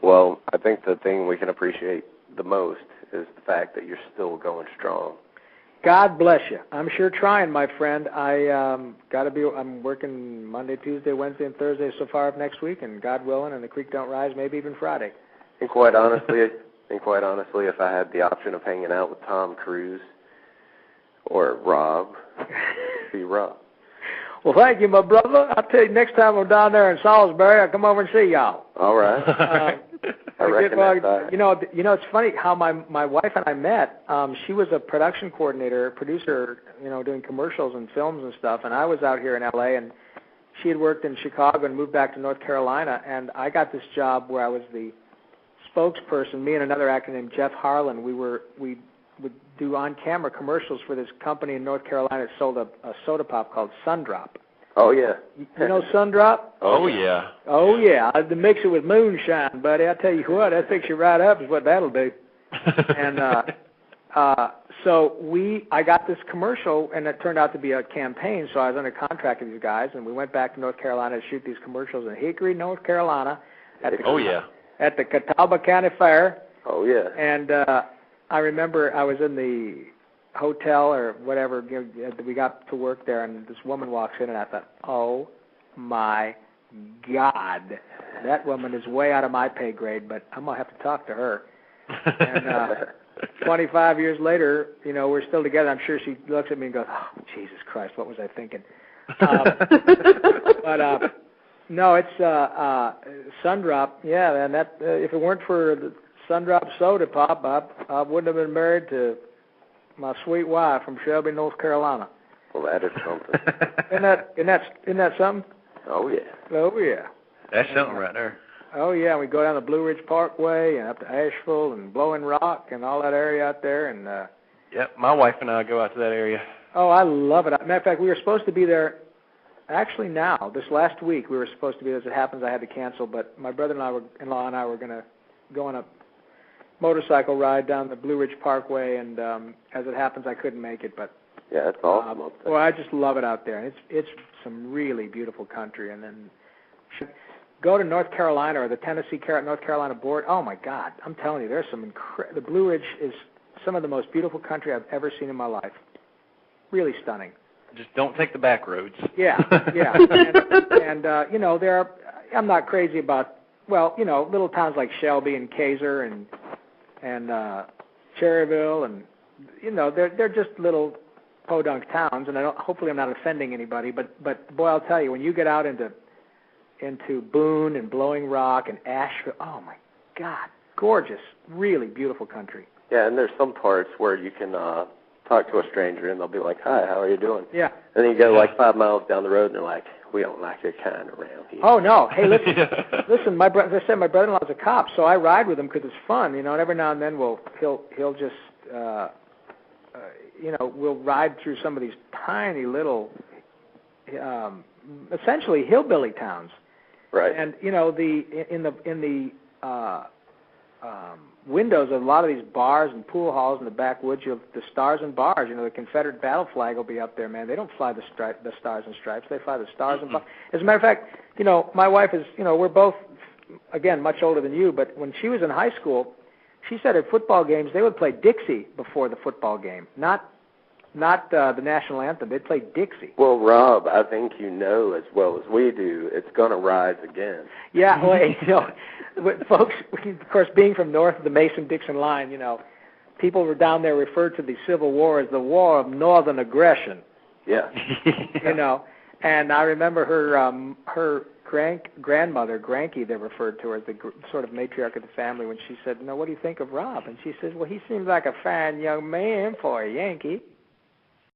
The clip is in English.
Well, I think the thing we can appreciate the most is the fact that you're still going strong. God bless you. I'm sure trying, my friend. I'm working Monday, Tuesday, Wednesday, and Thursday so far of next week, and God willing, and the creek don't rise, maybe even Friday. And quite honestly, if I had the option of hanging out with Tom Cruise or Rob, it'd be Rob. Well, thank you, my brother. I'll tell you, next time I'm down there in Salisbury, I'll come over and see y'all. All right. I reckon that's right. You know, it's funny how my wife and I met. She was a production coordinator, producer, doing commercials and films and stuff, and I was out here in L.A., and she had worked in Chicago and moved back to North Carolina, and I got this job where I was the spokesperson. Me and another actor named Jeff Harlan, we would do on-camera commercials for this company in North Carolina that sold a soda pop called Sundrop. Oh, yeah. You know Sundrop? Oh, yeah. Oh, yeah. I had to mix it with moonshine, buddy. I tell you what, that picks you right up is what that'll do. And I got this commercial, and it turned out to be a campaign, so I was under contract with these guys, and we went back to North Carolina to shoot these commercials in Hickory, North Carolina. At the Catawba County Fair. Oh, yeah. And I remember I was in the hotel or whatever, we got to work there, and this woman walks in, and I thought, oh, my God, that woman is way out of my pay grade, but I'm going to have to talk to her. And 25 years later, we're still together. I'm sure she looks at me and goes, oh, Jesus Christ, what was I thinking? No, it's Sundrop. Yeah, and that if it weren't for the Sundrop soda pop, I wouldn't have been married to my sweet wife from Shelby, North Carolina. Well, that is something. Isn't that something? Oh, yeah. Oh, yeah. That's something right there. Oh, yeah, we go down the Blue Ridge Parkway and up to Asheville and Blowing Rock and all that area out there. And yep, my wife and I go out to that area. Oh, I love it. Matter of fact, we were supposed to be there. Actually, now, this last week, we were supposed to be. As it happens, I had to cancel. But my brother-in-law and I were going to go on a motorcycle ride down the Blue Ridge Parkway, and as it happens, I couldn't make it. But yeah, it's awesome up there. Well, I just love it out there. And it's some really beautiful country. And then go to North Carolina or the North Carolina board. Oh my God, I'm telling you, there's some the Blue Ridge is some of the most beautiful country I've ever seen in my life. Really stunning. Just don't take the back roads. Yeah. And there are. I'm not crazy about. Well, little towns like Shelby and Kaiser and Cherryville, and they're just little podunk towns. And hopefully I'm not offending anybody, but boy, I'll tell you, when you get out into Boone and Blowing Rock and Asheville, oh my God, gorgeous, really beautiful country. Yeah, and there's some parts where you can talk to a stranger and they'll be like, "Hi, how are you doing?" Yeah. And then you go like 5 miles down the road and they're like, "We don't like your kind around here." Oh no! Hey, listen, listen. As I said, my brother-in-law's a cop, so I ride with him because it's fun, and every now and then he'll just we'll ride through some of these tiny little, essentially hillbilly towns. Right. And in the windows of a lot of these bars and pool halls in the backwoods, the stars and bars. The Confederate battle flag will be up there, man. They don't fly the stars and stripes. They fly the stars and bars. As a matter of fact, my wife is, we're both, again, much older than you, but when she was in high school, she said at football games they would play Dixie before the football game, not the national anthem. They'd play Dixie. Well, Rob, I think as well as we do, it's going to rise again. Yeah, well, folks, of course, being from north of the Mason-Dixon line, people were down there referred to the Civil War as the War of Northern Aggression. Yeah. And I remember her grandmother, Granky, they referred to her as the sort of matriarch of the family, when she said, what do you think of Rob? And she says, well, he seems like a fine young man for a Yankee.